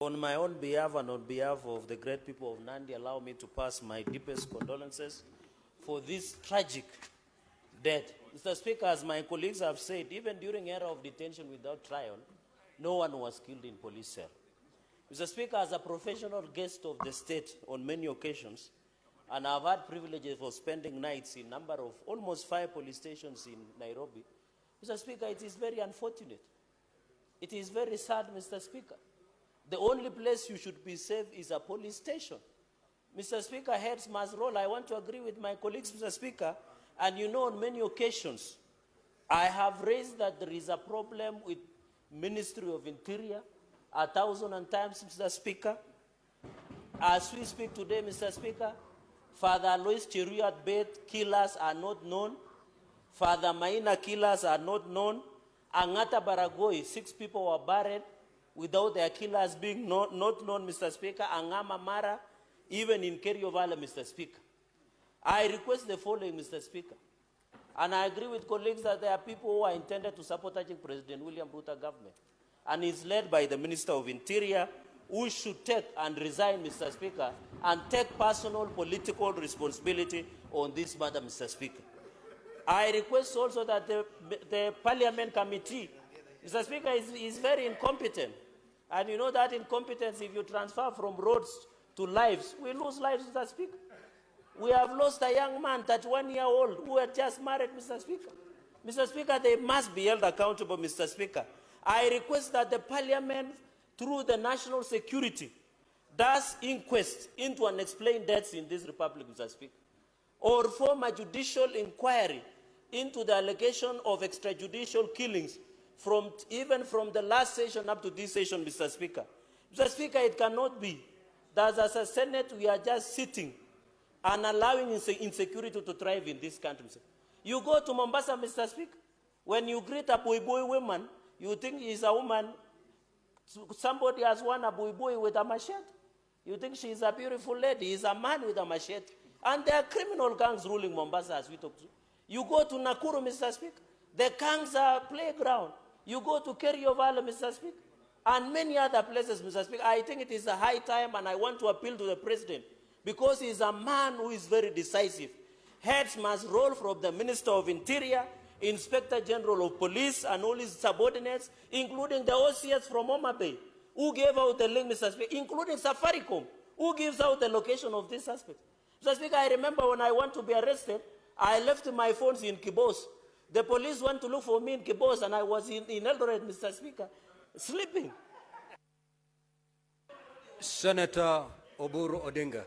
On my own behalf and on behalf of the great people of Nandi, allow me to pass my deepest condolences for this tragic death. Mr. Speaker, as my colleagues have said, even during era of detention without trial, no one was killed in police cell. Mr. Speaker, as a professional guest of the state on many occasions, and I've had privileges for spending nights in number of almost 5 police stations in Nairobi, Mr. Speaker, it is very unfortunate. It is very sad, Mr. Speaker. The only place you should be safe is a police station. Mr. Speaker, heads must roll. I want to agree with my colleagues, Mr. Speaker, and you know on many occasions, I have raised that there is a problem with Ministry of Interior 1,000 times, Mr. Speaker. As we speak today, Mr. Speaker, Father Alois Cherargei Beth killers are not known. Father Maina killers are not known. Angata Baragoi, 6 people were buried without their killers being not known, Mr. Speaker. Angama Mara, even in Kerio Valley, Mr. Speaker. I request the following, Mr. Speaker. And I agree with colleagues that there are people who are intended to sabotage President William Ruto government. And is led by the Minister of Interior, who should take and resign, Mr. Speaker, and take personal political responsibility on this matter, Mr. Speaker. I request also that the Parliament Committee, Mr. Speaker, is very incompetent. And you know that incompetence, if you transfer from roads to lives, we lose lives, Mr. Speaker. We have lost a young man, 31-year-old, who had just married, Mr. Speaker. Mr. Speaker, they must be held accountable, Mr. Speaker. I request that the Parliament, through the national security, does inquest into unexplained deaths in this republic, Mr. Speaker, or form a judicial inquiry into the allegation of extrajudicial killings even from the last session up to this session, Mr. Speaker. Mr. Speaker, it cannot be that as a Senate we are just sitting and allowing insecurity to thrive in this country. You go to Mombasa, Mr. Speaker, when you greet a boy woman, you think he's a woman. Somebody has won a boy with a machete. You think she's a beautiful lady. He's a man with a machete. And there are criminal gangs ruling Mombasa as we talk to. You go to Nakuru, Mr. Speaker, the gangs are playground. You go to Kerio Valley, Mr. Speaker, and many other places, Mr. Speaker. I think it is a high time, and I want to appeal to the President, because he is a man who is very decisive. Heads must roll from the Minister of Interior, Inspector General of Police, and all his subordinates, including the OCS from Homa Bay, who gave out the link, Mr. Speaker, including Safaricom, who gives out the location of this suspect. Mr. Speaker, I remember when I want to be arrested, I left my phones in Kibos. The police went to look for me in Kibos, and I was in Eldoret, Mr. Speaker, sleeping. Senator Oburu Odinga.